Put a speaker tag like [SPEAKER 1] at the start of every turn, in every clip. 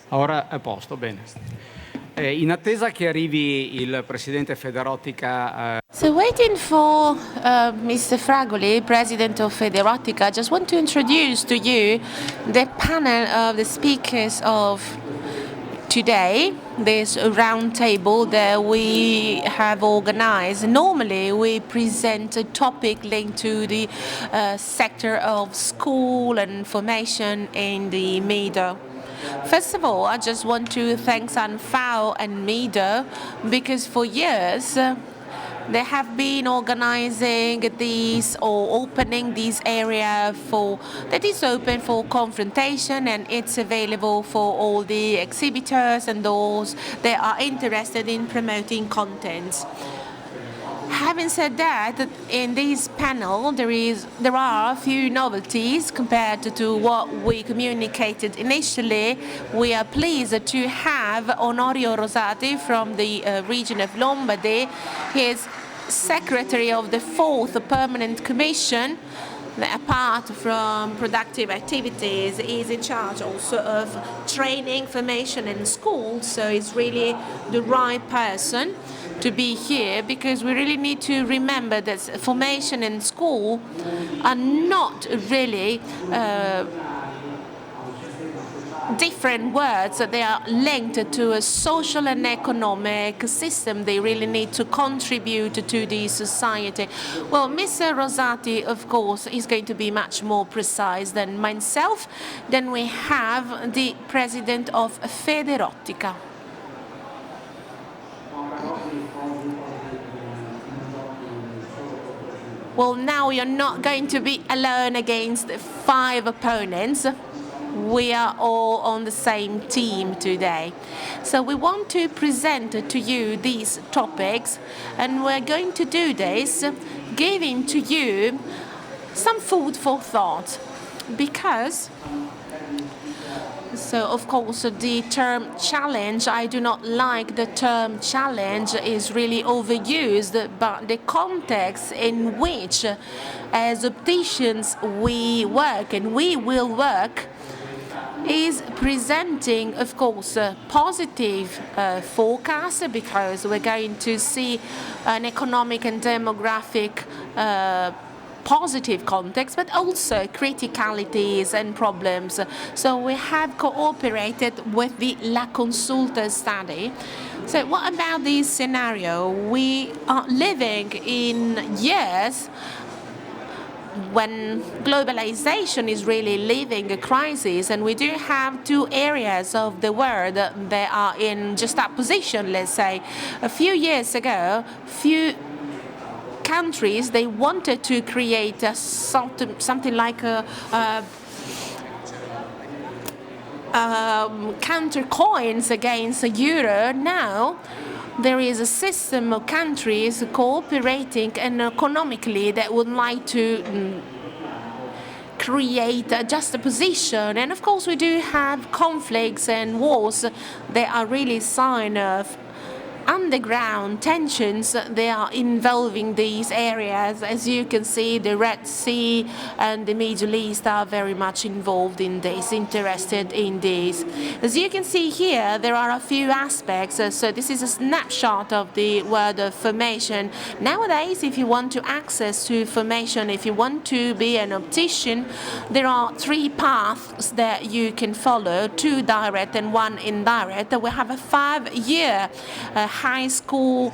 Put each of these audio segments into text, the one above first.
[SPEAKER 1] Ora è a posto, bene. In attesa che arrivi il Presidente Federotica...
[SPEAKER 2] So waiting for Mr. Fragoli, President of Federotica, I just want to introduce to you the panel of the speakers of today, this round table that we have organized. Normally we present a topic linked to the sector of school and formation in the media. First of all, I just want to thank Sanfao and Mido because for years they have been organizing these or opening this area that is open for confrontation, and it's available for all the exhibitors and those that are interested in promoting content. Having said that, in this panel there are a few novelties compared to what we communicated initially. We are pleased to have Onorio Rosati from the region of Lombardy. He is secretary of the 4th Permanent Commission. Apart from productive activities, is in charge also of training, formation in schools, so he's really the right person to be here, because we really need to remember that formation in school are not really different words. They are linked to a social and economic system. They really need to contribute to the society. Well, Mr. Rosati, of course, is going to be much more precise than myself. Then we have the president of Federotica. Well, now you're not going to be alone against 5 opponents. We are all on the same team today. So we want to present to you these topics, and we're going to do this giving to you some food for thought, because of course, the term challenge, I do not like the term challenge, is really overused, but the context in which, as opticians, we work and we will work is presenting, of course, a positive forecast, because we're going to see an economic and demographic positive context, but also criticalities and problems. So we have cooperated with the La Consulta study. So what about this scenario? We are living in years when globalization is really living a crisis, and we do have 2 areas of the world that are in juxtaposition, let's say. A few years ago, few countries, they wanted to create something like a counter coins against the euro. Now there is a system of countries cooperating and economically that would like to create a juxtaposition. And of course we do have conflicts and wars that are really sign of underground tensions. They are involving these areas. As you can see, the Red Sea and the Middle East are very much involved in this, interested in this. As you can see here, there are a few aspects. So this is a snapshot of the world of formation. Nowadays, if you want to access to formation, if you want to be an optician, there are 3 paths that you can follow, 2 direct and 1 indirect. We have a 5-year high school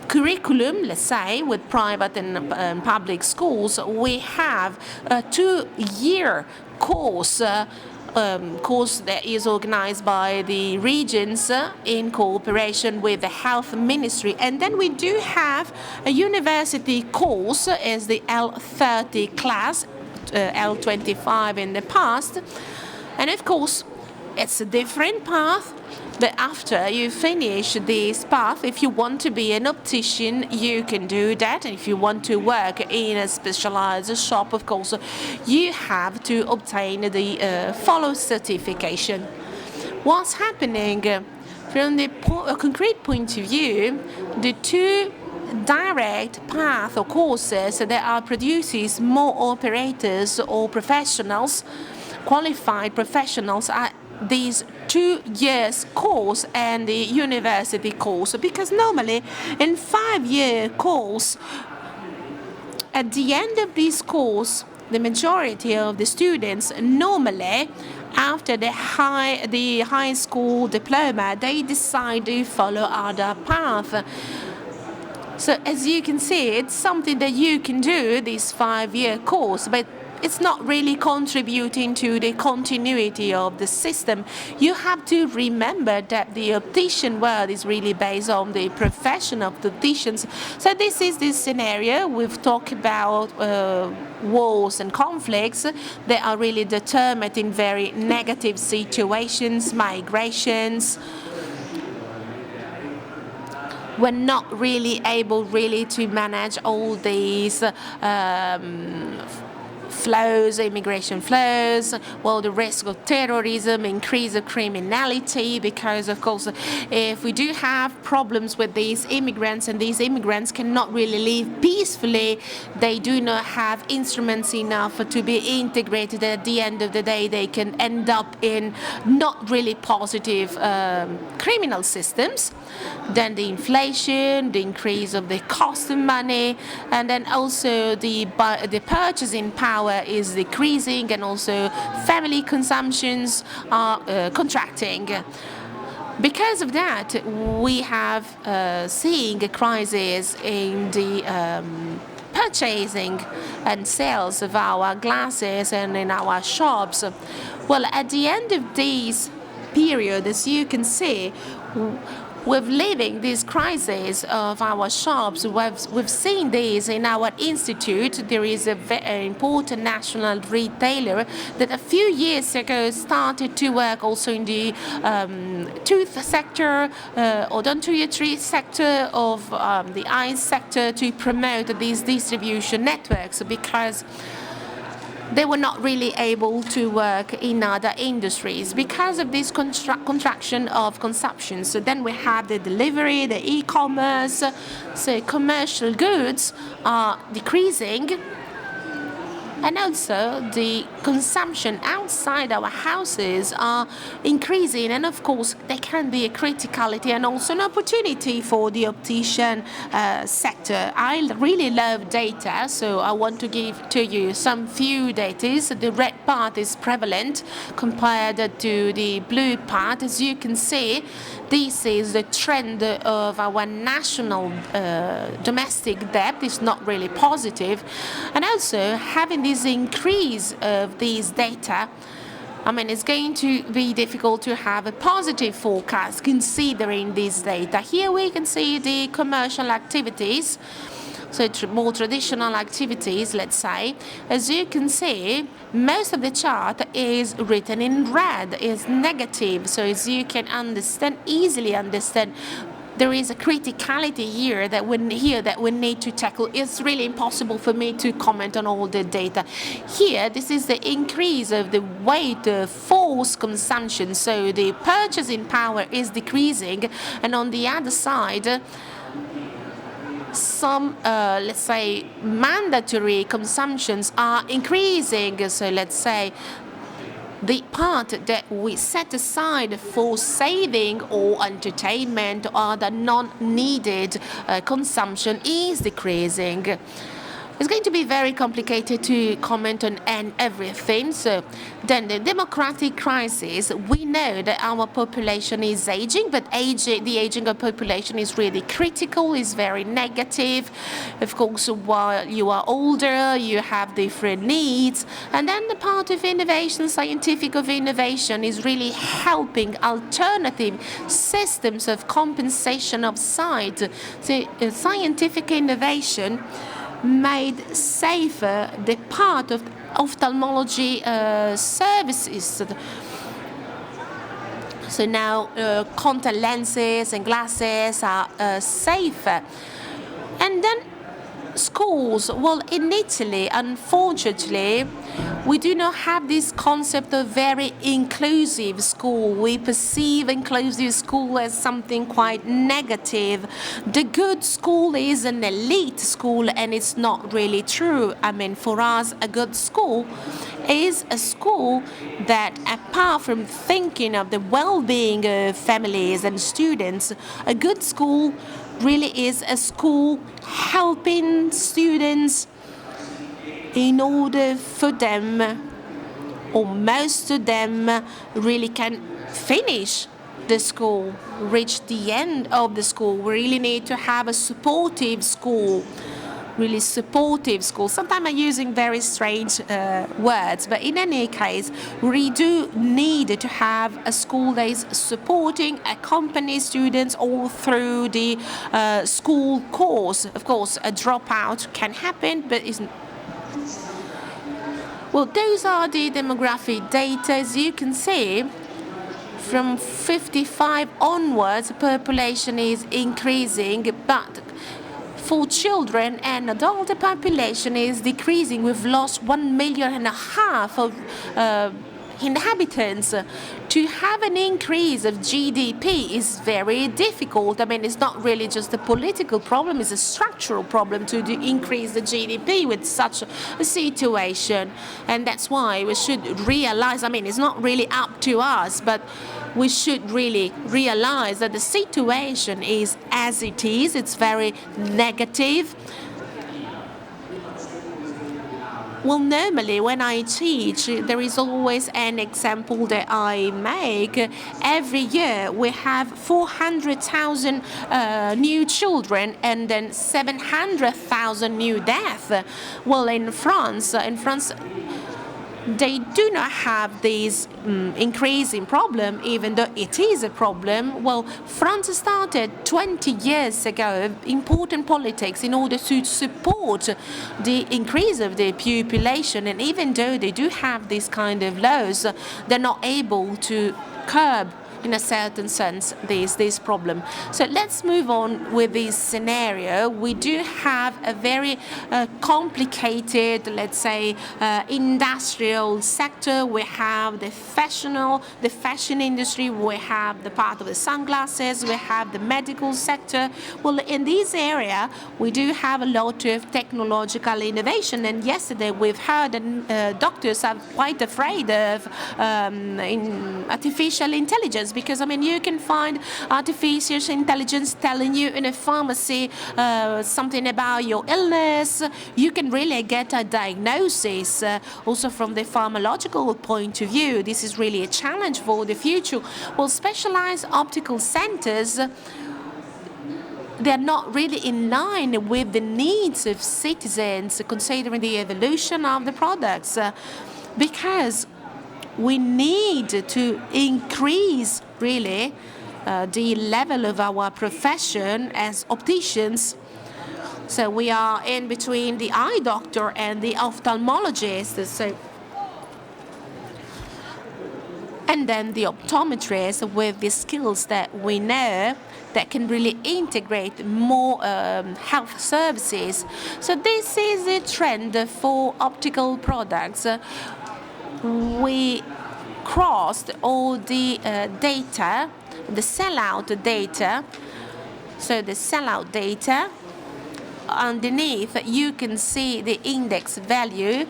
[SPEAKER 2] curriculum, let's say, with private and public schools. We have a 2-year course that is organized by the regions in cooperation with the health ministry. And then we do have a university course as the L30 class, L25 in the past. And of course, it's a different path. But after you finish this path, if you want to be an optician, you can do that. And if you want to work in a specialized shop, of course, you have to obtain the follow certification. What's happening from the concrete point of view, the 2 direct path or courses that are produces more operators or professionals, qualified professionals, are these 2 years course and the university course, because normally in 5-year course, at the end of this course, the majority of the students normally after the high school diploma, they decide to follow other path. So as you can see, it's something that you can do, this 5-year course, but it's not really contributing to the continuity of the system. You have to remember that the optician world is really based on the profession of the opticians. So this is this scenario. We've talked about wars and conflicts that are really determined in very negative situations, migrations. We're not really able to manage all these flows, immigration flows, well, the risk of terrorism, increase of criminality, because of course if we do have problems with these immigrants and these immigrants cannot really live peacefully, they do not have instruments enough to be integrated. At the end of the day, they can end up in not really positive criminal systems. Then the inflation, the increase of the cost of money, and then also the purchasing power is decreasing, and also family consumptions are contracting. Because of that, we have seeing a crisis in the purchasing and sales of our glasses and in our shops. Well, at the end of this period, as you can see, with living this crisis of our shops, we've seen this in our institute. There is a very important national retailer that a few years ago started to work also in the tooth sector, odontoiatry sector of the eye sector, to promote these distribution networks, because they were not really able to work in other industries because of this contraction of consumption. So then we have the delivery, the e-commerce, so commercial goods are decreasing, and also the consumption outside our houses are increasing, and of course there can be a criticality and also an opportunity for the optician sector. I really love data, so I want to give to you some few data. The red part is prevalent compared to the blue part. As you can see, this is the trend of our national domestic debt. It's not really positive, and also having this increase of these data, I mean, it's going to be difficult to have a positive forecast considering this data. Here we can see the commercial activities, so more traditional activities, let's say. As you can see, most of the chart is written in red, is negative. So as you can easily understand, there is a criticality here that we need to tackle. It's really impossible for me to comment on all the data. Here, this is the increase of the weight of false consumption. So the purchasing power is decreasing, and on the other side, some, let's say, mandatory consumptions are increasing. So let's say the part that we set aside for saving or entertainment or the non-needed consumption is decreasing. It's going to be very complicated to comment on everything. So then the democratic crisis, we know that our population is aging, but the aging of population is really critical, is very negative. Of course, while you are older, you have different needs. And then the part of innovation, scientific of innovation, is really helping alternative systems of compensation of sight. So scientific innovation made safer the part of ophthalmology services. So now contact lenses and glasses are safer. And then schools, well, in Italy, unfortunately, we do not have this concept of very inclusive school. We perceive inclusive school as something quite negative. The good school is an elite school, and it's not really true. I mean, for us, a good school is a school that, apart from thinking of the well-being of families and students, a good school really is a school helping students in order for them, or most of them, really can finish the school, reach the end of the school. We really need to have a supportive school, really supportive school. Sometimes I'm using very strange words, but in any case, we do need to have a school that is supporting, accompanying students all through the school course. Of course, a dropout can happen, but it's... Well, those are the demographic data. As you can see, from 55 onwards, the population is increasing, but for children and adult, the population is decreasing. We've lost 1.5 million of inhabitants. To have an increase of GDP is very difficult. I mean, it's not really just a political problem, it's a structural problem to increase the GDP with such a situation. And that's why we should realize, I mean, it's not really up to us, but we should really realize that the situation is as it is. It's very negative. Well, normally when I teach, there is always an example that I make. Every year we have 400,000 new children and then 700,000 new deaths. Well, in France, they do not have this increasing problem, even though it is a problem. Well, France started 20 years ago important politics in order to support the increase of the population, and even though they do have this kind of laws, they're not able to curb, in a certain sense, this problem. So let's move on with this scenario. We do have a very complicated, let's say, industrial sector. We have the fashion industry. We have the part of the sunglasses. We have the medical sector. Well, in this area, we do have a lot of technological innovation. And yesterday, we've heard that doctors are quite afraid of artificial intelligence. Because, I mean, you can find artificial intelligence telling you in a pharmacy something about your illness. You can really get a diagnosis. Also from the pharmacological point of view, this is really a challenge for the future. Well, specialized optical centers, they're not really in line with the needs of citizens, considering the evolution of the products. Because we need to increase, really, the level of our profession as opticians. So we are in between the eye doctor and the ophthalmologist. And then the optometrist with the skills that we know that can really integrate more health services. So this is a trend for optical products. We crossed all the data, the sellout data. So the sellout data, underneath you can see the index value.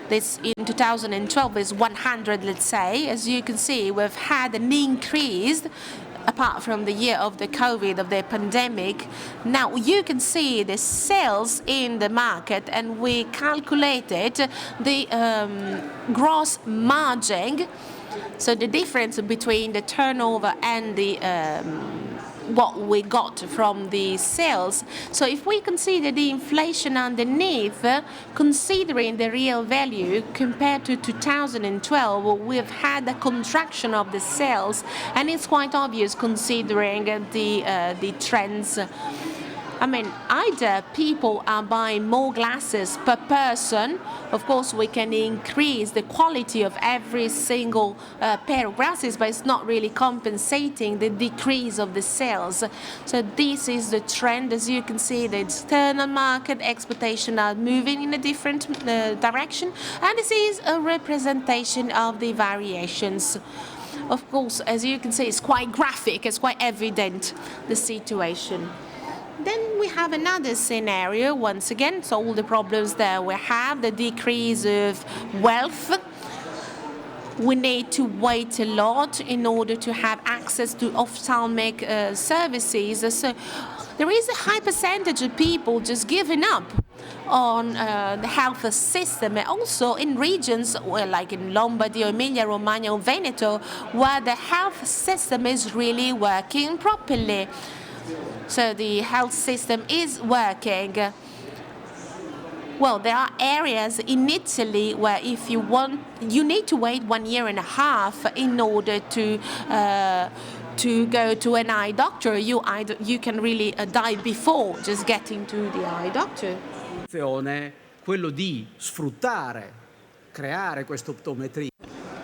[SPEAKER 2] This in 2012 is 100, let's say. As you can see, we've had an increase apart from the year of the COVID, of the pandemic. Now you can see the sales in the market, and we calculated the gross margin, so the difference between the turnover and the what we got from the sales. So if we consider the inflation underneath, considering the real value compared to 2012, we've had a contraction of the sales, and it's quite obvious considering the trends. I mean, either people are buying more glasses per person. Of course, we can increase the quality of every single pair of glasses, but it's not really compensating the decrease of the sales. So this is the trend. As you can see, the external market expectations are moving in a different direction, and this is a representation of the variations. Of course, as you can see, it's quite graphic, it's quite evident, the situation. Then we have another scenario, once again, so all the problems that we have, the decrease of wealth. We need to wait a lot in order to have access to ophthalmic services. So there is a high percentage of people just giving up on the health system, and also in regions like in Lombardy or Emilia-Romagna or Veneto, where the health system is really working properly. So the health system is working. Well, there are areas in Italy where if you want, you need to wait 1.5 years in order to go to an eye doctor. You can really die before just getting to the eye doctor.
[SPEAKER 1] Quello di sfruttare, creare questa optometria.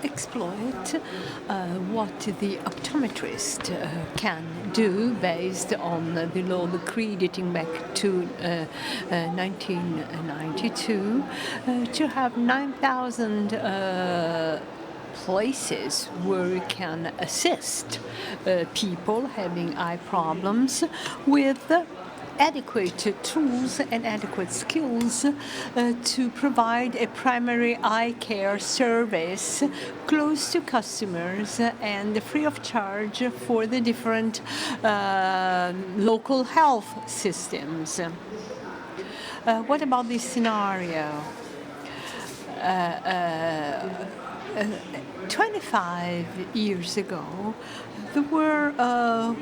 [SPEAKER 3] Exploit what the optometrist can do based on the law decree dating back to 1992 to have 9,000 places where we can assist people having eye problems with adequate tools and adequate skills to provide a primary eye care service close to customers and free of charge for the different local health systems. What about this scenario? 25 years ago, there were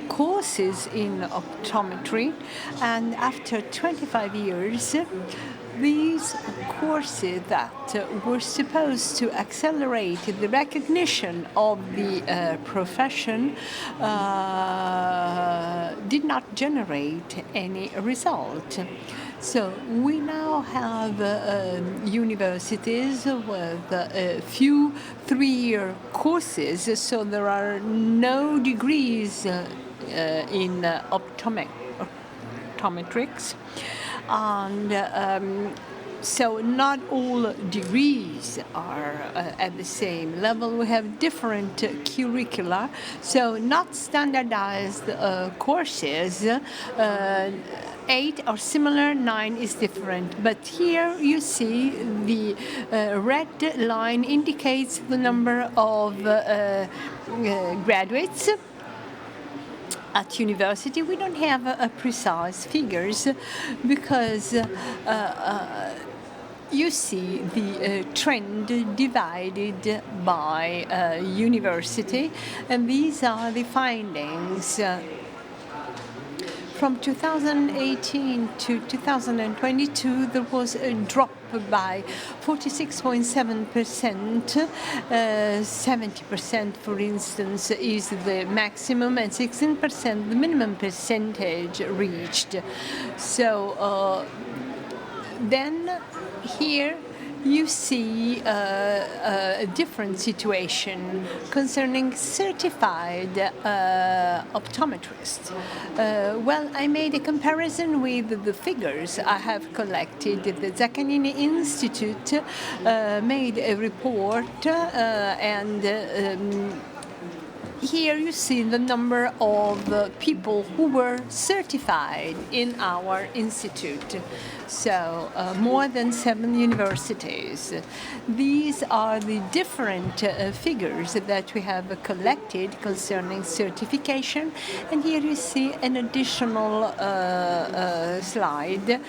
[SPEAKER 3] courses in optometry, and after 25 years, these courses that were supposed to accelerate the recognition of the profession did not generate any result. So we now have universities with a few 3-year courses, so there are no degrees in optometrics. And so not all degrees are at the same level. We have different curricula, so not standardized courses. 8 are similar, 9 is different. But here you see the red line indicates the number of graduates at university. We don't have precise figures because you see the trend divided by university, and these are the findings. From 2018 to 2022, there was a drop by 46.7%. 70%, for instance, is the maximum, and 16% the minimum percentage reached. So then here you see a different situation concerning certified optometrists. Well, I made a comparison with the figures I have collected. The Zaccanini Institute made a report, and here you see the number of people who were certified in our institute. So more than 7 universities. These are the different figures that we have collected concerning certification. And here you see an additional slide.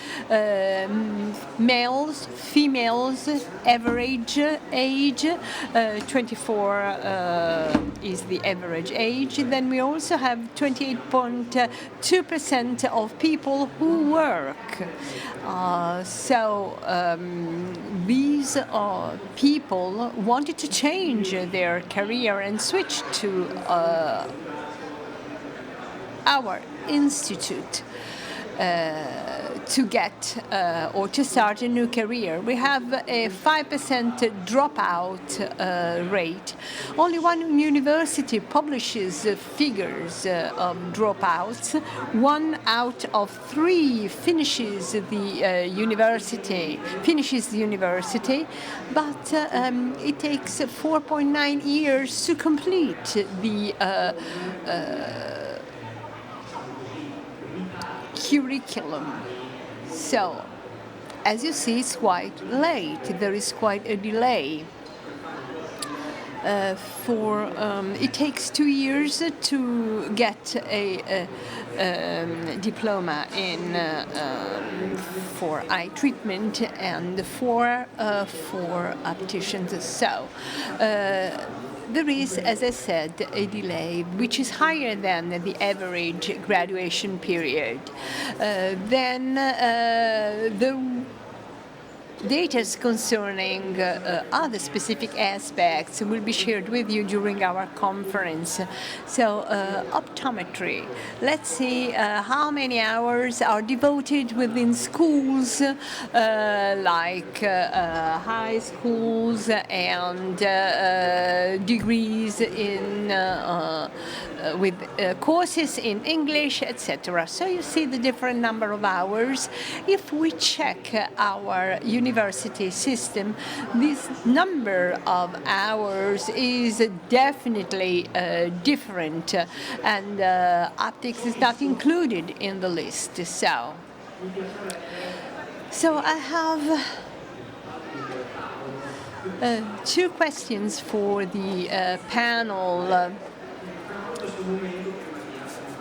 [SPEAKER 3] Males, females, average age, 24 is the average age. Then we also have 28.2% of people who work. These people wanted to change their career and switch to our institute. to get or to start a new career. We have a 5% dropout rate. Only one university publishes figures of dropouts. 1 out of 3 finishes the university, but it takes 4.9 years to complete the curriculum. So, as you see, it's quite late. There is quite a delay. It takes 2 years to get a diploma in for eye treatment and for opticians. So. There is, as I said, a delay which is higher than the average graduation period. Then the data concerning other specific aspects will be shared with you during our conference. So, optometry. Let's see how many hours are devoted within schools, like high schools and degrees in with courses in English, etc. So you see the different number of hours. If we check our university system, this number of hours is definitely different, and optics is not included in the list. So I have 2 questions for the panel.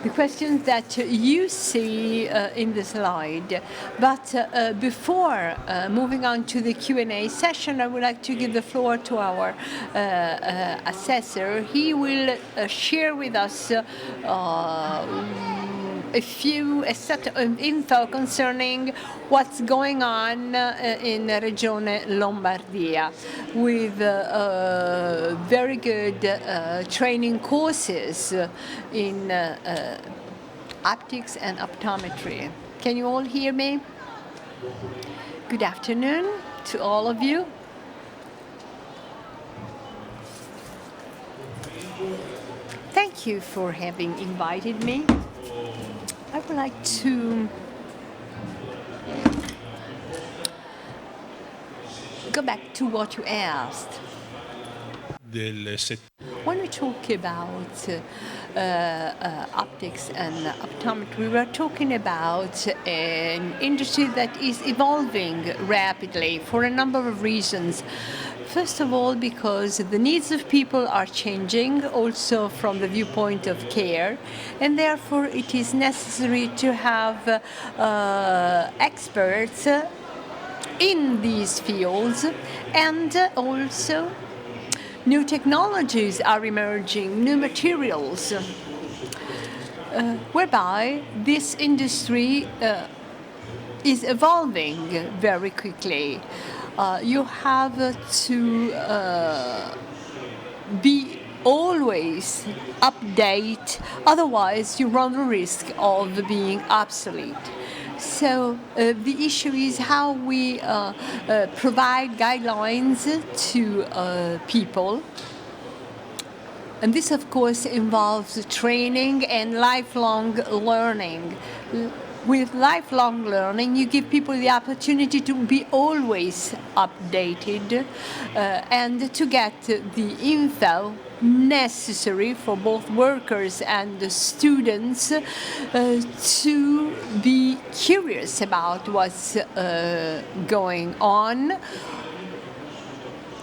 [SPEAKER 3] The questions that you see in the slide. But before moving on to the Q&A session, I would like to give the floor to our assessor. He will share with us a set of info concerning what's going on in Regione Lombardia with very good training courses in optics and optometry. Can you all hear me? Good afternoon to all of you. Thank you for having invited me. I would like to go back to what you asked. When we talk about optics and optometry, we are talking about an industry that is evolving rapidly for a number of reasons. First of all, because the needs of people are changing, also from the viewpoint of care, and therefore it is necessary to have experts in these fields, and also new technologies are emerging, new materials, whereby this industry is evolving very quickly. You have to be always update, otherwise you run the risk of being obsolete. So the issue is how we provide guidelines to people. And this, of course, involves training and lifelong learning. With lifelong learning, you give people the opportunity to be always updated and to get the info necessary for both workers and students to be curious about what's going on.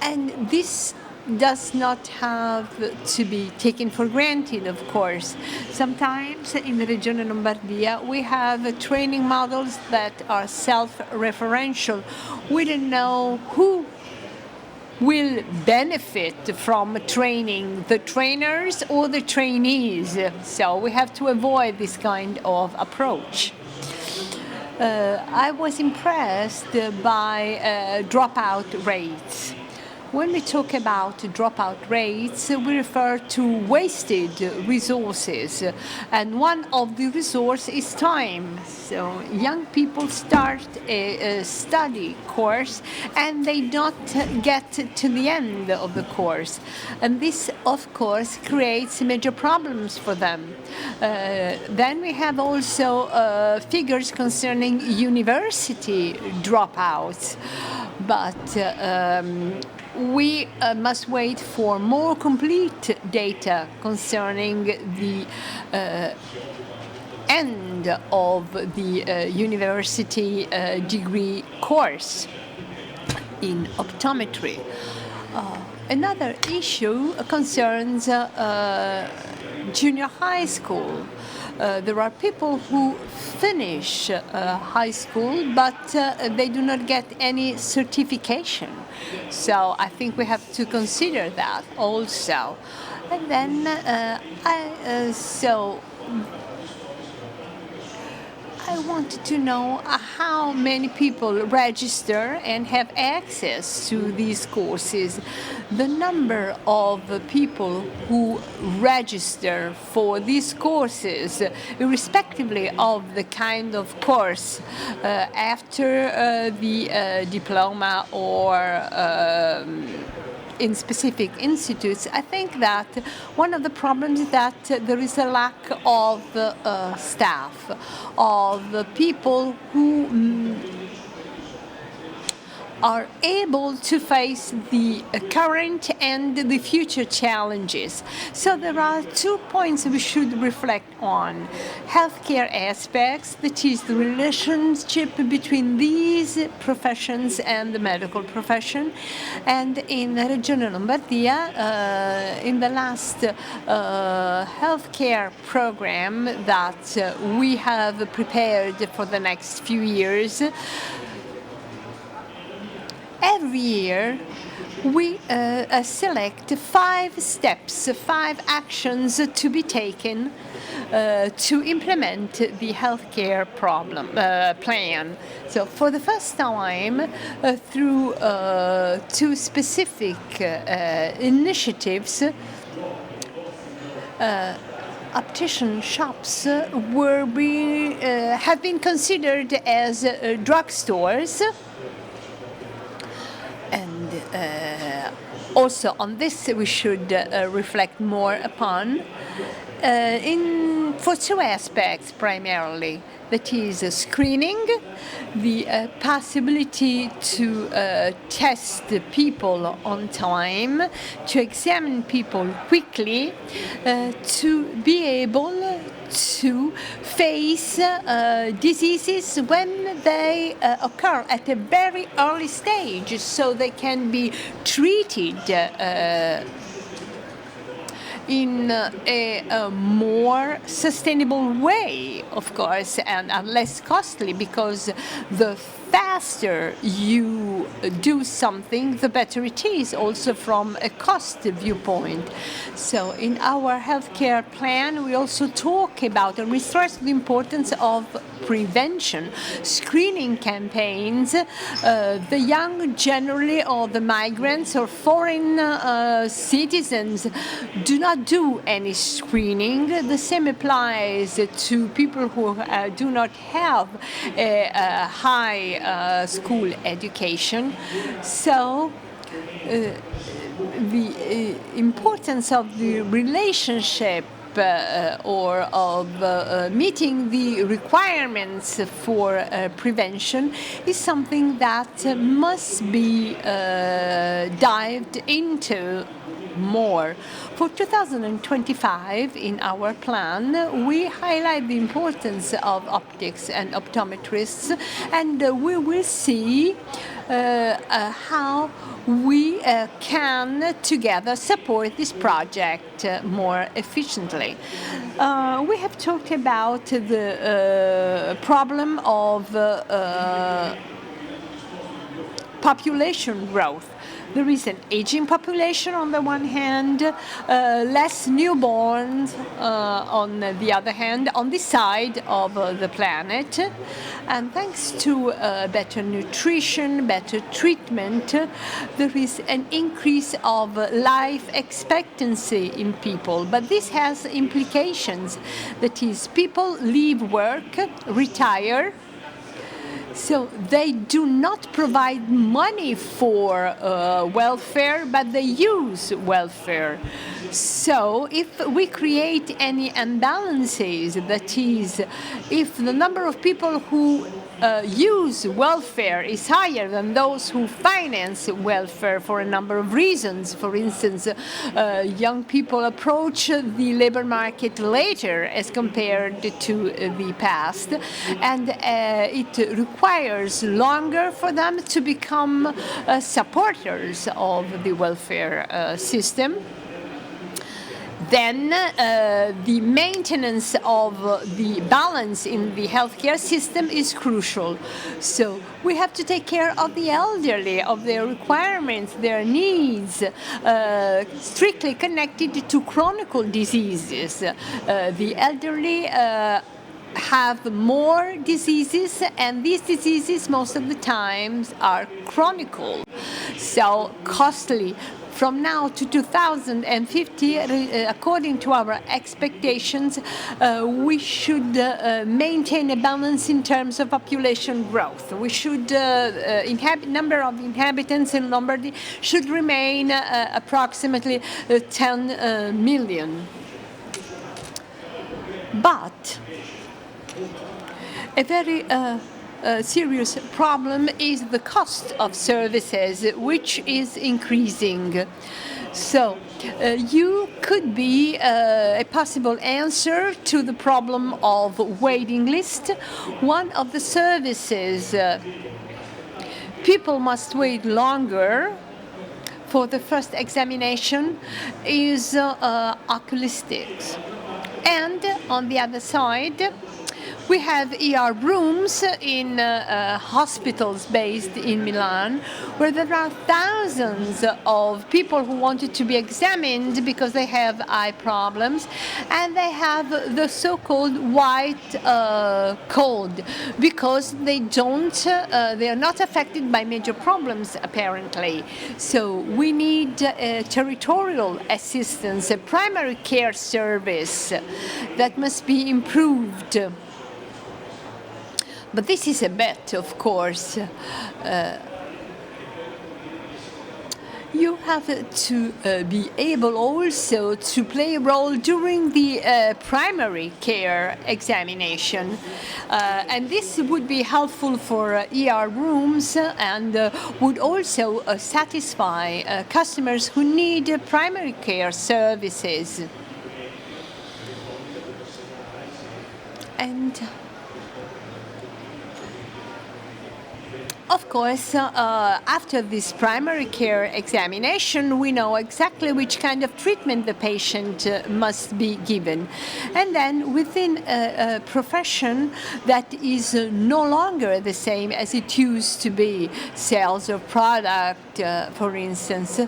[SPEAKER 3] And this does not have to be taken for granted, of course. Sometimes in the Regione Lombardia we have training models that are self-referential. We don't know who will benefit from training, the trainers or the trainees. So we have to avoid this kind of approach. I was impressed by dropout rates. When we talk about dropout rates, we refer to wasted resources, and one of the resources is time. So young people start a study course and they don't get to the end of the course, and this of course creates major problems for them. Then we have also figures concerning university dropouts, but we must wait for more complete data concerning the end of the university degree course in optometry. Another issue concerns junior high school. There are people who finish high school, but they do not get any certification. So I think we have to consider that also. And then I wanted to know how many people register and have access to these courses. The number of people who register for these courses, irrespectively of the kind of course, after the diploma or in specific institutes, I think that one of the problems is that there is a lack of staff, of people who are able to face the current and the future challenges. So there are 2 points we should reflect on. Healthcare aspects, that is the relationship between these professions and the medical profession. And in Regione Lombardia, in the last healthcare program that we have prepared for the next few years, every year, we select 5 steps, 5 actions to be taken to implement the healthcare plan. So for the first time, through 2 specific initiatives, optician shops have been considered as drugstores. Also on this we should reflect more upon for 2 aspects primarily. That is screening, the possibility to test people on time, to examine people quickly, to be able to face diseases when they occur at a very early stage, so they can be treated in a more sustainable way, of course, and less costly, because the faster you do something, the better it is, also from a cost viewpoint. So in our healthcare plan, we also talk about and we stress the importance of prevention, screening campaigns. The young generally, or the migrants or foreign citizens, do not do any screening. The same applies to people who do not have a high school education. So the importance of the relationship or of meeting the requirements for prevention is something that must be dived into more. For 2025, in our plan, we highlight the importance of optics and optometrists, and we will see how we can together support this project more efficiently. We have talked about the problem of population growth. There is an aging population on the one hand, less newborns on the other hand, on this side of the planet. And thanks to better nutrition, better treatment, there is an increase of life expectancy in people. But this has implications. That is, people leave work, retire, so they do not provide money for welfare, but they use welfare. So if we create any imbalances, that is, if the number of people who use welfare is higher than those who finance welfare for a number of reasons. For instance, young people approach the labor market later as compared to the past, and it requires longer for them to become supporters of the welfare system. Then the maintenance of the balance in the healthcare system is crucial. So we have to take care of the elderly, of their requirements, their needs, strictly connected to chronic diseases. The elderly have more diseases, and these diseases most of the times are chronic, so costly. From now to 2050, according to our expectations, we should maintain a balance in terms of population growth. We should number of inhabitants in Lombardy should remain approximately 10 million. But a very serious problem is the cost of services, which is increasing. So you could be a possible answer to the problem of waiting list. One of the services people must wait longer for the first examination is oculistics. And on the other side, we have ER rooms in hospitals based in Milan, where there are thousands of people who wanted to be examined because they have eye problems, and they have the so-called white code because they are not affected by major problems apparently. So we need territorial assistance, a primary care service that must be improved. But this is a bet, of course. You have to be able also to play a role during the primary care examination. And this would be helpful for ER rooms and would also satisfy customers who need primary care services. And of course, after this primary care examination, we know exactly which kind of treatment the patient must be given. And then within a profession that is no longer the same as it used to be, sales of product, for instance,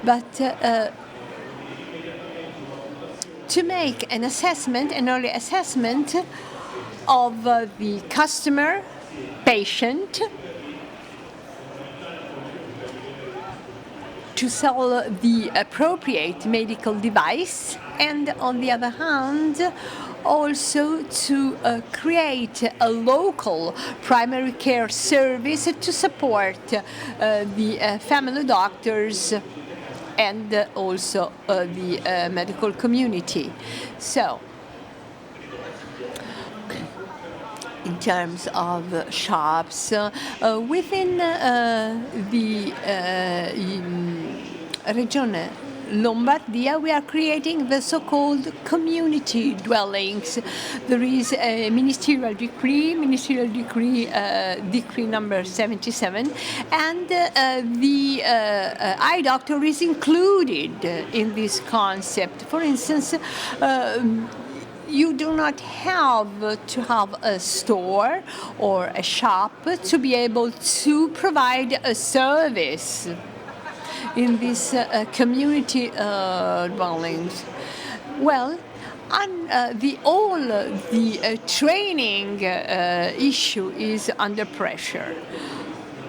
[SPEAKER 3] but to make an assessment, an early assessment of the customer, patient, to sell the appropriate medical device, and on the other hand, also to create a local primary care service to support the family doctors and also the medical community. So, in terms of shops within the Regione Lombardia, we are creating the so-called community dwellings. There is a ministerial decree number 77, and the eye doctor is included in this concept. For instance, you do not have to have a store or a shop to be able to provide a service. in these community dwellings? Well, the training issue is under pressure.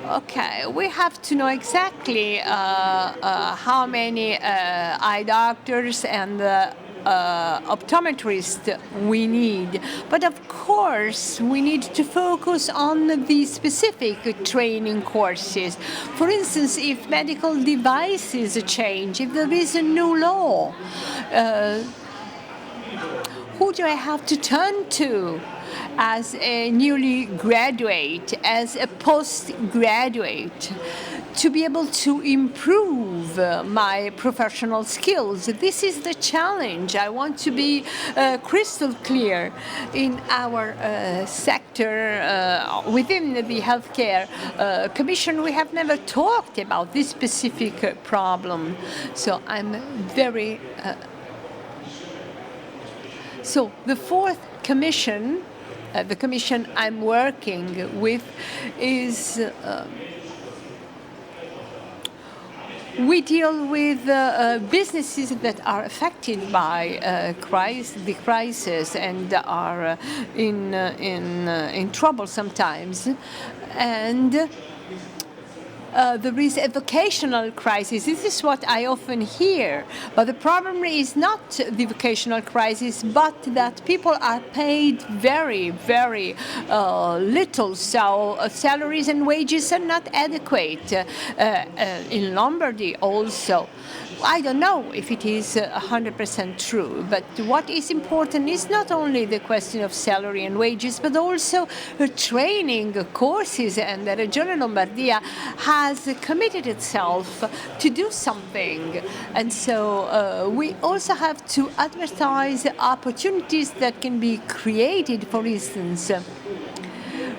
[SPEAKER 3] Okay, we have to know exactly how many eye doctors and optometrists we need. But of course, we need to focus on the specific training courses. For instance, if medical devices change, if there is a new law, who do I have to turn to as a newly graduate, as a postgraduate, to be able to improve my professional skills? This is the challenge. I want to be crystal clear in our sector within the healthcare commission. We have never talked about this specific problem. So I'm very So the fourth commission, the commission I'm working with, is we deal with businesses that are affected by the crisis and are in trouble sometimes, and there is a vocational crisis. This is what I often hear. But the problem is not the vocational crisis, but that people are paid very, very little. So salaries and wages are not adequate. In Lombardy also. I don't know if it is 100% true, but what is important is not only the question of salary and wages, but also training courses, and the Regione Lombardia has committed itself to do something. And so we also have to advertise opportunities that can be created, for instance,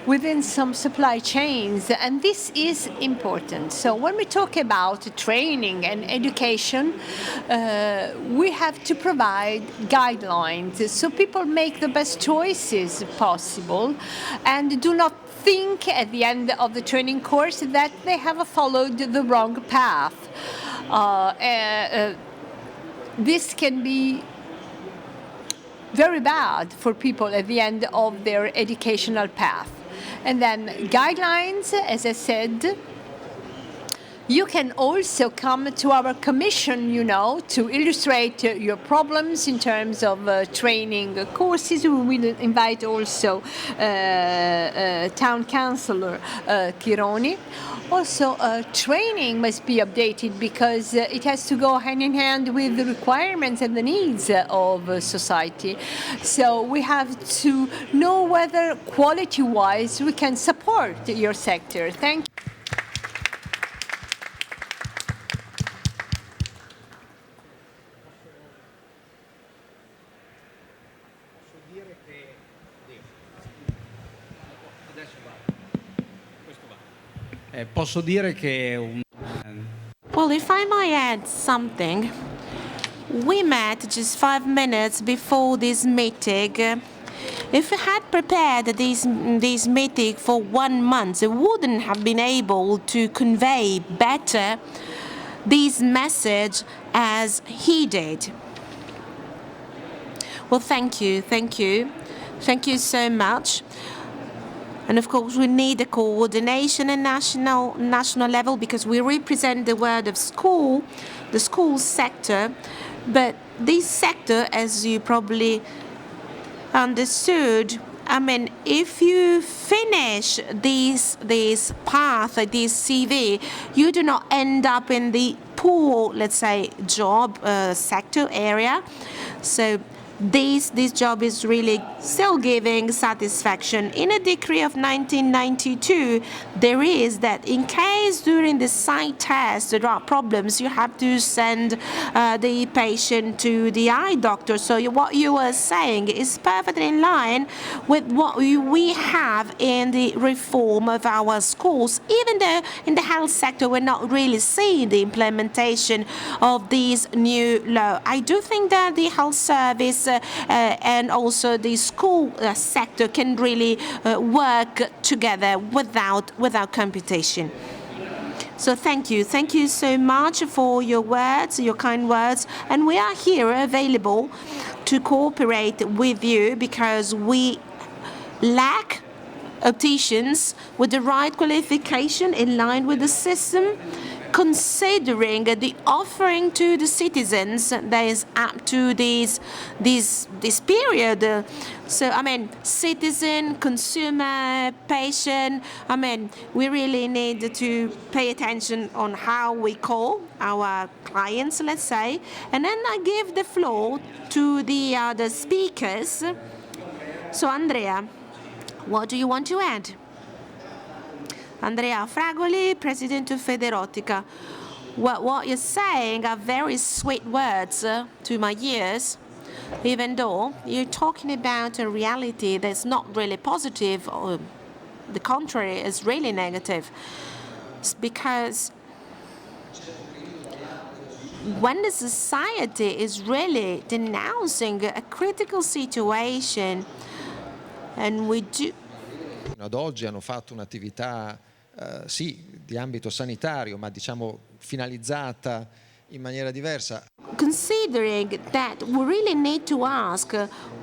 [SPEAKER 3] within some supply chains, and this is important. So when we talk about training and education, we have to provide guidelines so people make the best choices possible and do not think at the end of the training course that they have followed the wrong path. This can be very bad for people at the end of their educational path. And then guidelines, as I said, you can also come to our commission, to illustrate your problems in terms of training courses. We will invite also Town Councillor Chironi. Also, training must be updated because it has to go hand in hand with the requirements and the needs of society. So we have to know whether quality-wise we can support your sector. Thank you.
[SPEAKER 1] Posso dire che
[SPEAKER 2] Well, if I might add something, we met just 5 minutes before this meeting. If we had prepared this meeting for 1 month, we wouldn't have been able to convey better this message as he did. Well, thank you so much. And of course, we need a coordination at national level because we represent the word of school, the school sector. But this sector, as you probably understood, if you finish this path, this CV, you do not end up in the poor, let's say, job sector area. So this job is really still giving satisfaction. In a decree of 1992, there is that in case during the sight test there are problems, you have to send the patient to the eye doctor. So what you were saying is perfectly in line with what we have in the reform of our schools. Even though in the health sector we're not really seeing the implementation of this new law, I do think that the health service and also the school sector can really work together without competition. So thank you. Thank you so much for your words, your kind words. And we are here available to cooperate with you because we lack opticians with the right qualification in line with the system, considering the offering to the citizens that is up to this period. So, I mean, citizen, consumer, patient, I mean, we really need to pay attention on how we call our clients, let's say. And then I give the floor to the other speakers. So, Andrea, what do you want to add? Andrea Fragoli, President of Federotica. What you're saying are very sweet words to my ears, even though you're talking about a reality that's not really positive, or the contrary is really negative. It's because when the society is really denouncing a critical situation, and we do.
[SPEAKER 4] Ad oggi hanno fatto un'attività sì, di ambito sanitario, ma diciamo finalizzata in maniera diversa.
[SPEAKER 2] Considering that we really need to ask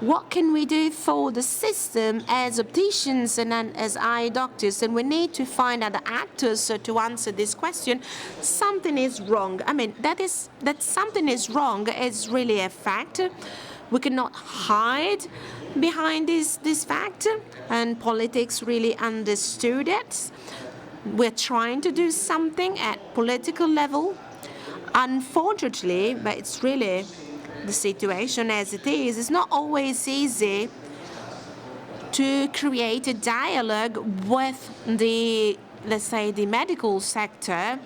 [SPEAKER 2] what can we do for the system as opticians and as eye doctors, and we need to find other actors to answer this question, something is wrong. I mean, that something is wrong is really a fact. We cannot hide behind this fact, and politics really understood it. We're trying to do something at political level. Unfortunately, but it's really the situation as it is. It's not always easy to create a dialogue with the, let's say, the medical sector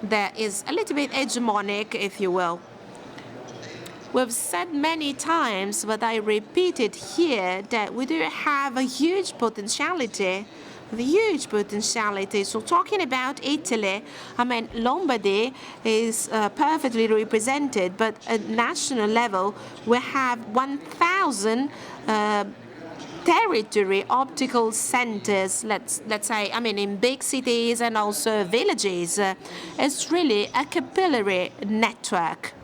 [SPEAKER 2] that is a little bit hegemonic, if you will. We've said many times, but I repeat it here, that we do have a huge potentiality. So talking about Italy, I mean, Lombardy is perfectly represented, but at national level, we have 1,000 territory optical centers, let's say, I mean, in big cities and also villages. It's really a capillary network.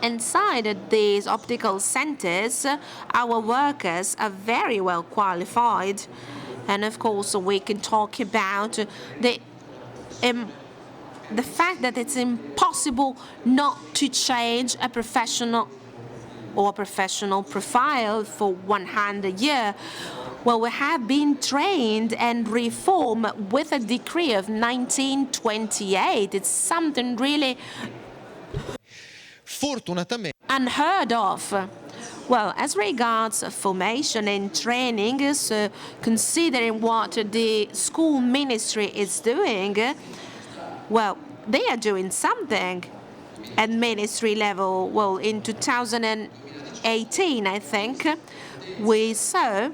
[SPEAKER 2] Inside these optical centers, our workers are very well qualified. And of course, we can talk about the fact that it's impossible not to change a professional profile for 100 years. Well, we have been trained and reformed with a decree of 1928. It's something really unheard of. Well, as regards formation and training, so considering what the school ministry is doing, well, they are doing something at ministry level. Well, in 2018, I think, we saw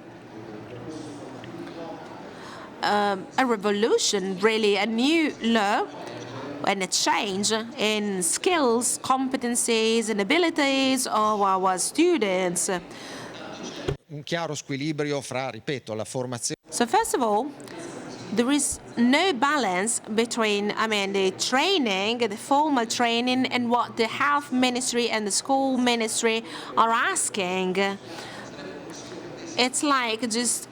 [SPEAKER 2] a revolution, really a new law and a change in skills, competencies, and abilities of our students.
[SPEAKER 4] Un chiaro squilibrio fra, ripeto, la formazione.
[SPEAKER 2] So first of all, there is no balance between, I mean, the training, the formal training, and what the health ministry and the school ministry are asking. It's like just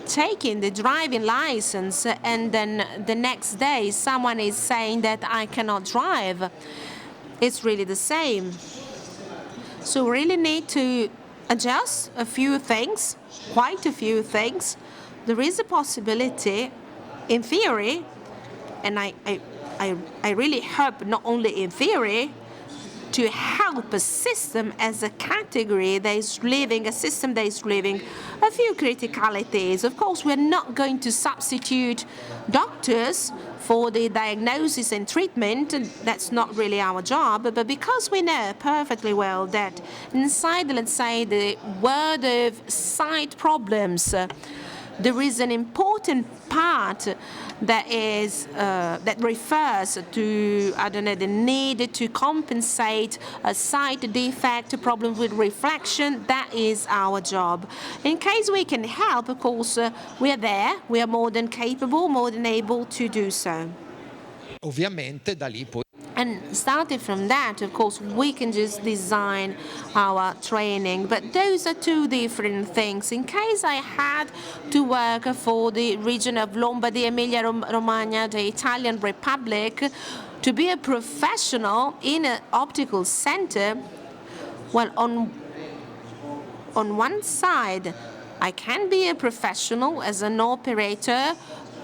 [SPEAKER 2] taking the driving license and then the next day someone is saying that I cannot drive. It's really the same. So we really need to adjust a few things, quite a few things. There is a possibility, in theory, and I really hope not only in theory, to help a system as a category that is living, a system that is living a few criticalities. Of course, we're not going to substitute doctors for the diagnosis and treatment. That's not really our job. But because we know perfectly well that inside, let's say, the world of sight problems, there is an important part that is that refers to, I don't know, the need to compensate a sight defect, a problem with refraction. That is our job. In case we can help, of course, we are there. We are more than capable, more than able to do so.
[SPEAKER 4] Ovviamente da lì poi
[SPEAKER 2] And starting from that, of course, we can just design our training. But those are two different things. In case I had to work for the region of Lombardy, Emilia-Romagna, the Italian Republic, to be a professional in an optical center, well, on one side, I can be a professional as an operator,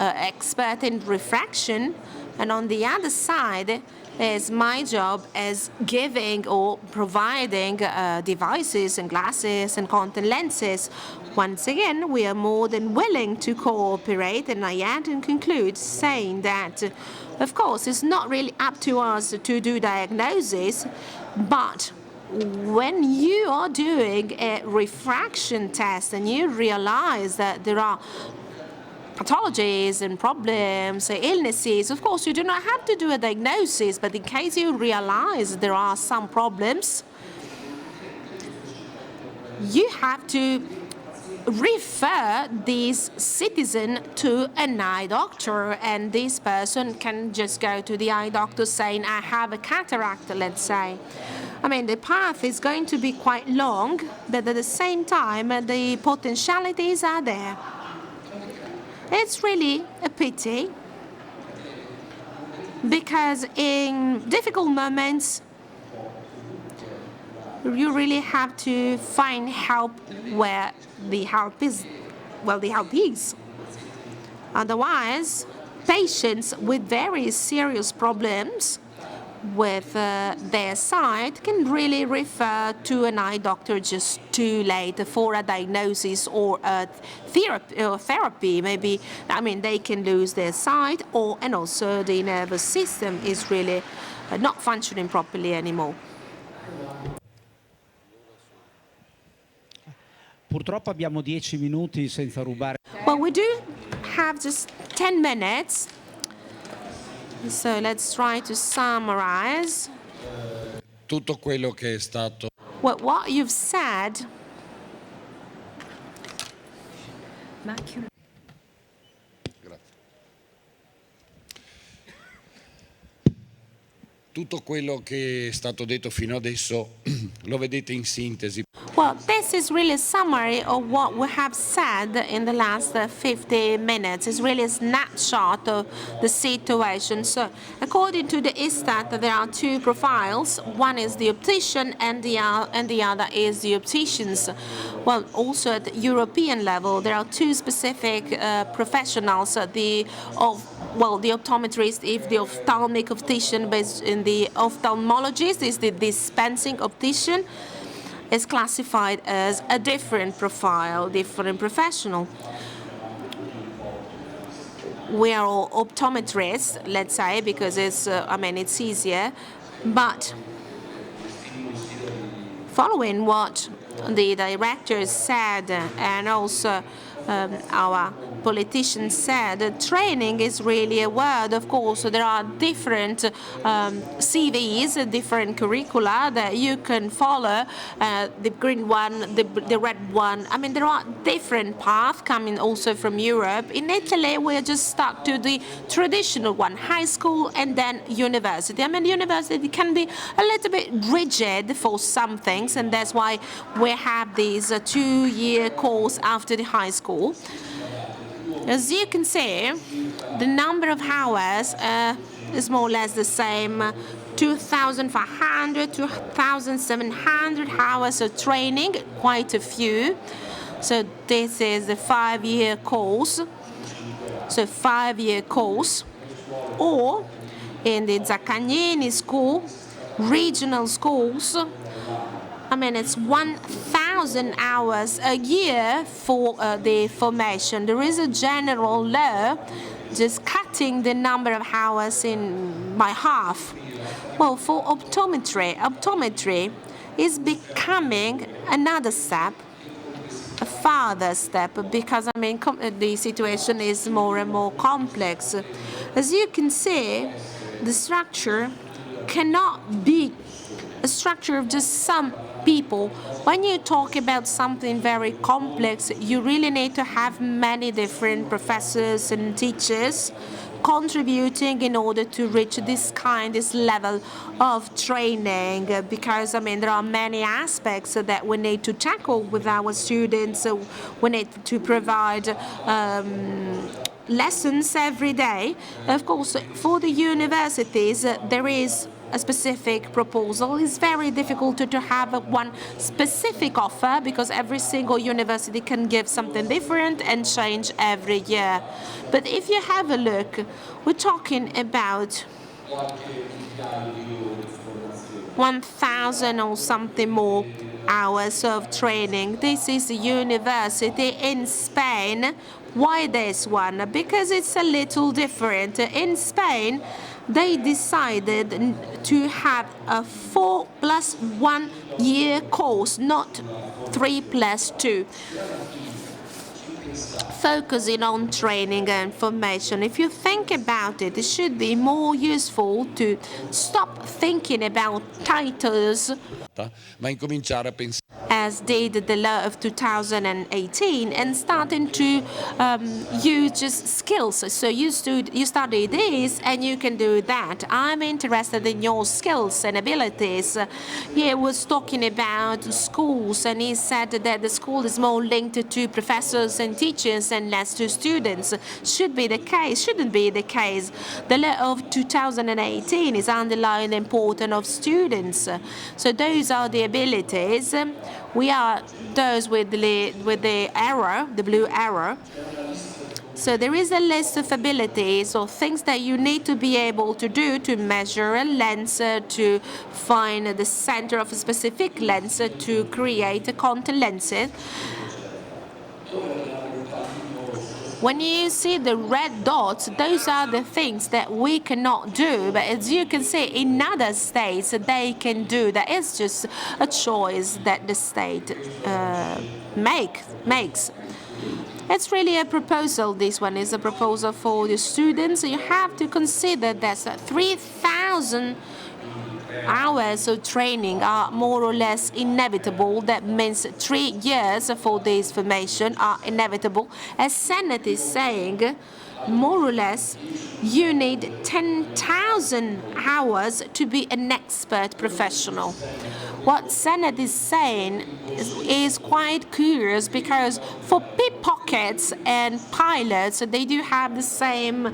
[SPEAKER 2] expert in refraction, and on the other side is my job as giving or providing devices and glasses and contact lenses. Once again, we are more than willing to cooperate, and I add and conclude saying that, of course, it's not really up to us to do diagnosis, but when you are doing a refraction test and you realize that there are pathologies and problems, illnesses, of course, you do not have to do a diagnosis, but in case you realize there are some problems, you have to refer this citizen to an eye doctor, and this person can just go to the eye doctor saying, I have a cataract, let's say. I mean, the path is going to be quite long, but at the same time, the potentialities are there. It's really a pity, because in difficult moments, you really have to find help where the help is. Well, the help is. Otherwise, patients with very serious problems with their sight can really refer to an eye doctor just too late for a diagnosis or a therapy. Maybe, I mean, they can lose their sight, and also the nervous system is really not functioning properly anymore.
[SPEAKER 1] Purtroppo abbiamo 10 minuti senza rubare.
[SPEAKER 2] Well, we do have just 10 minutes. So let's try to summarize.
[SPEAKER 5] Tutto quello che è stato
[SPEAKER 2] Well, what you've said,
[SPEAKER 3] Macular.
[SPEAKER 5] tutto quello che è stato detto fino adesso lo vedete in sintesi.
[SPEAKER 2] well, this is really a summary of what we have said in the last 50 minutes. It's really a snapshot of the situation. So, according to the ISTAT, there are two profiles. One is the optician, and the other is the opticians. Well, also at the European level, there are two specific professionals. The optometrist, if the ophthalmic optician, based in the ophthalmologist, is the dispensing optician, is classified as a different profile, different professional. We are all optometrists, let's say, because it's easier. But following what the directors said, and also our politicians said, training is really a word. Of course, there are different CVs, different curricula that you can follow, the green one, the red one. I mean, there are different paths coming also from Europe. In Italy, we're just stuck to the traditional one, high school and then university. I mean, university can be a little bit rigid for some things, and that's why we have this 2-year course after the high school. As you can see, the number of hours is more or less the same, 2,500, 2,700 hours of training, quite a few. So this is a 5-year course. So 5-year course. Or in the Zaccagnini school, regional schools, I mean, it's 1,000 hours a year for the formation. There is a general law just cutting the number of hours by half. Well, for optometry is becoming another step. a further step because, I mean, the situation is more and more complex. As you can see, the structure cannot be a structure of just some people. When you talk about something very complex, you really need to have many different professors and teachers contributing in order to reach this level of training, because I mean there are many aspects that we need to tackle with our students. We need to provide lessons every day. Of course, for the universities, there is a specific proposal. It's very difficult to have one specific offer because every single university can give something different and change every year. But if you have a look, we're talking about 1,000 or something more hours of training. This is a university in Spain. Why this one? Because it's a little different. In Spain, they decided to have a 4+1 year course, not 3+2, focusing on training and formation. If you think about it, it should be more useful to stop thinking about titles
[SPEAKER 5] ma incominciare a pensare
[SPEAKER 2] as did the law of 2018, and starting to use just skills. So you study this and you can do that. I'm interested in your skills and abilities. He was talking about schools, and he said that the school is more linked to professors and teachers and less to students. Should be the case, shouldn't be the case. The law of 2018 is underlying the importance of students. So those are the abilities. We are those with the arrow, the blue arrow. So there is a list of abilities or things that you need to be able to do to measure a lens, to find the center of a specific lens, to create a contact lenses. When you see the red dots, those are the things that we cannot do. But as you can see, in other states, they can do that. It's just a choice that the state makes. It's really a proposal. This one is a proposal for the students. You have to consider that 3,000 hours of training are more or less inevitable. That means 3 years for this formation are inevitable. As Senate is saying, more or less, you need 10,000 hours to be an expert professional. What Senate is saying is quite curious, because for pickpockets and pilots, they do have the same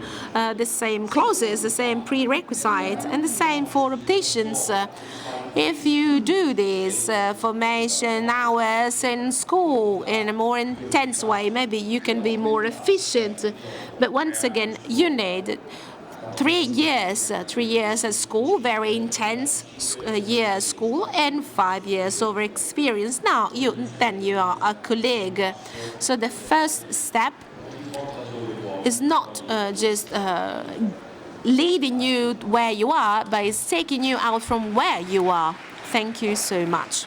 [SPEAKER 2] clauses, the same prerequisites, and the same for opticians. If you do this formation hours in school in a more intense way, maybe you can be more efficient. But once again, you need 3 years at school, very intense year at school, and 5 years of experience. Now, then you are a colleague. So the first step is not just leaving you where you are, but it's taking you out from where you are. Thank you so much.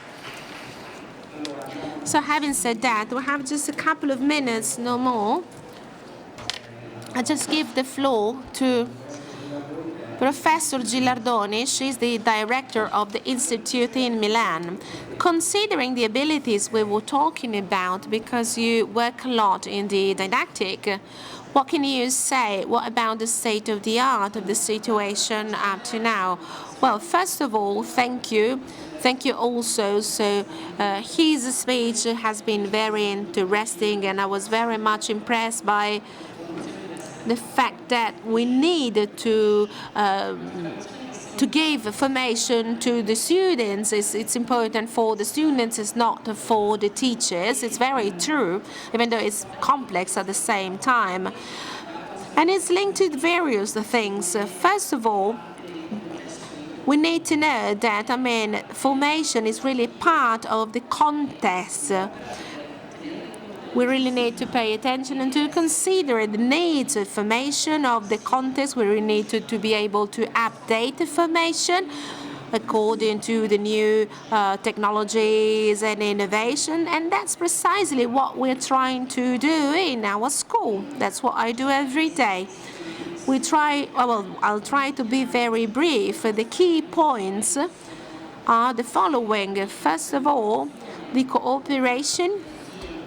[SPEAKER 2] So having said that, we have just a couple of minutes, no more. I just give the floor to Professor Gilardoni. She's the director of the Institute in Milan. Considering the abilities we were talking about, because you work a lot in the didactic, what can you say? What about the state of the art of the situation up to now? Well, first of all, thank you. Thank you also. So his speech has been very interesting, and I was very much impressed by the fact that we need to give information to the students. It's important for the students, it's not for the teachers. It's very true, even though it's complex at the same time. And it's linked to various things. First of all, we need to know that, formation is really part of the context. We really need to pay attention and to consider the needs of formation of the context. We really need to be able to update the formation. according to the new technologies and innovation, and that's precisely what we're trying to do in our school. That's what I do every day. I'll try to be very brief. The key points are the following. First of all, the cooperation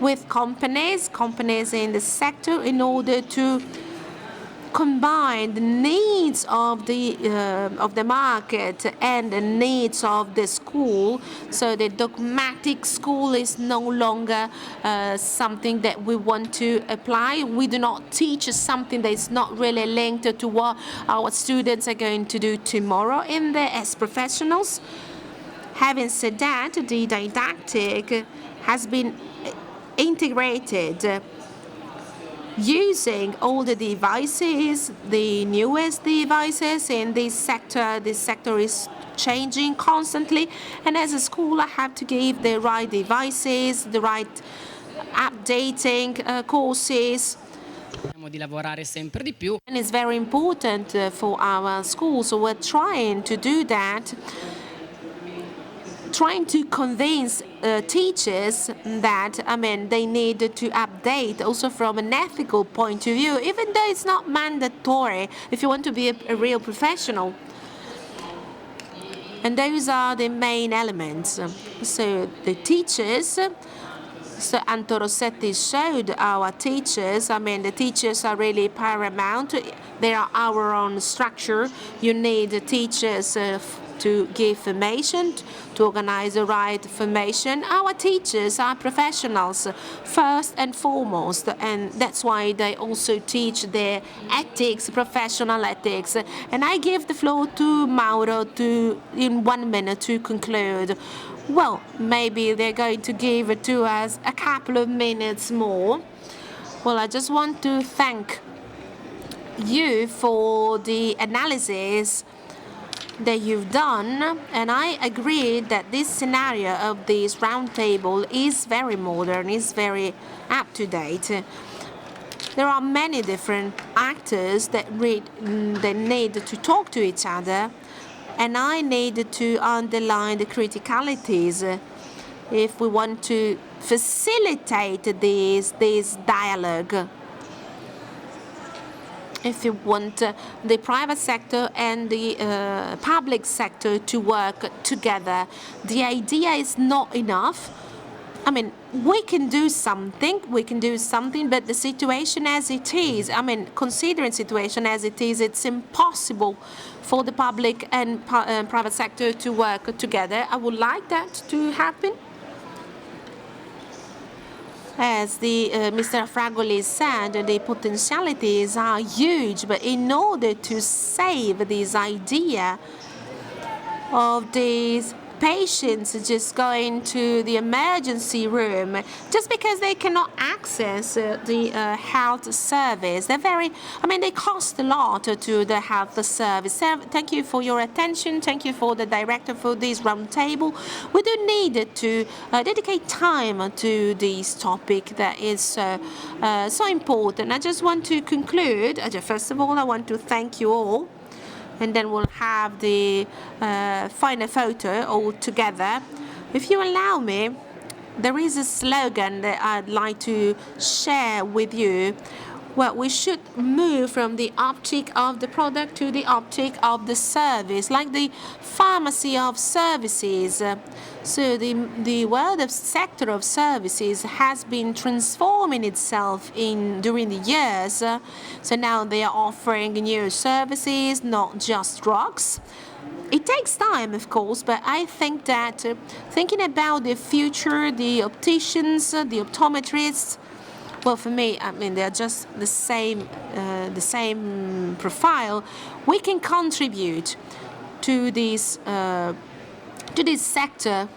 [SPEAKER 2] with companies in the sector in order to combine the needs of the market and the needs of the school. So the dogmatic school is no longer something that we want to apply. We do not teach something that is not really linked to what our students are going to do tomorrow as professionals. Having said that, the didactic has been integrated using all the devices, the newest devices in this sector. This sector is changing constantly, and as a school I have to give the right devices, the right updating courses.
[SPEAKER 6] Di lavorare sempre di più.
[SPEAKER 2] And it's very important for our schools, so we're trying to do that, trying to convince teachers that, they need to update also from an ethical point of view, even though it's not mandatory if you want to be a real professional. And those are the main elements. So the teachers, so Anto Rossetti showed our teachers, the teachers are really paramount. They are our own structure. You need teachers to give formation, to organize the right formation. Our teachers are professionals first and foremost, and that's why they also teach their ethics, professional ethics. And I give the floor to Mauro in 1 minute to conclude. Well, maybe they're going to give it to us a couple of minutes more. Well, I just want to thank you for the analysis that you've done, and I agree that this scenario of this roundtable is very modern, is very up to date. There are many different actors that need to talk to each other, and I need to underline the criticalities if we want to facilitate this dialogue. If you want the private sector and the public sector to work together, the idea is not enough. We can do something, but the situation as it is, considering situation as it is, it's impossible for the public and private sector to work together. I would like that to happen. As Mr. Fragoli said, the potentialities are huge, but in order to save this idea of these patients just going to the emergency room just because they cannot access the health service. They cost a lot to the health service. Thank you for your attention. Thank you for the director for this roundtable. We do need to dedicate time to this topic that is so important. I just want to conclude. First of all, I want to thank you all, and then we'll have the final photo all together. If you allow me, there is a slogan that I'd like to share with you. Well, we should move from the optic of the product to the optic of the service, like the pharmacy of services. So the world of sector of services has been transforming itself during the years. So now they are offering new services, not just drugs. It takes time, of course, but I think that thinking about the future, the opticians, the optometrists, well, for me, they're just the same profile. We can contribute to this sector,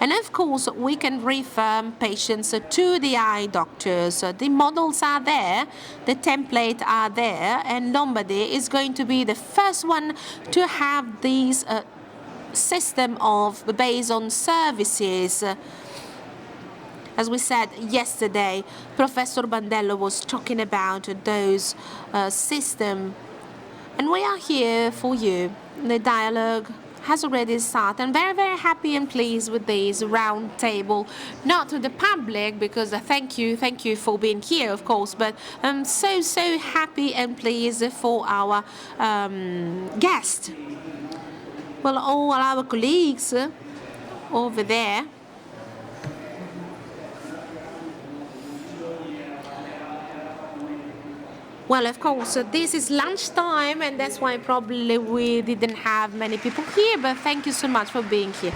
[SPEAKER 2] and of course, we can refer patients to the eye doctors. The models are there, the templates are there, and Lombardy is going to be the first one to have this system based on services. As we said yesterday, Professor Bandello was talking about those systems, and we are here for you. The dialogue has already started. I'm very, very happy and pleased with this round table. Not to the public, because thank you for being here, of course, but I'm so, so happy and pleased for our guest. Well, all our colleagues over there. Well, of course, this is lunchtime, and that's why probably we didn't have many people here, but thank you so much for being here.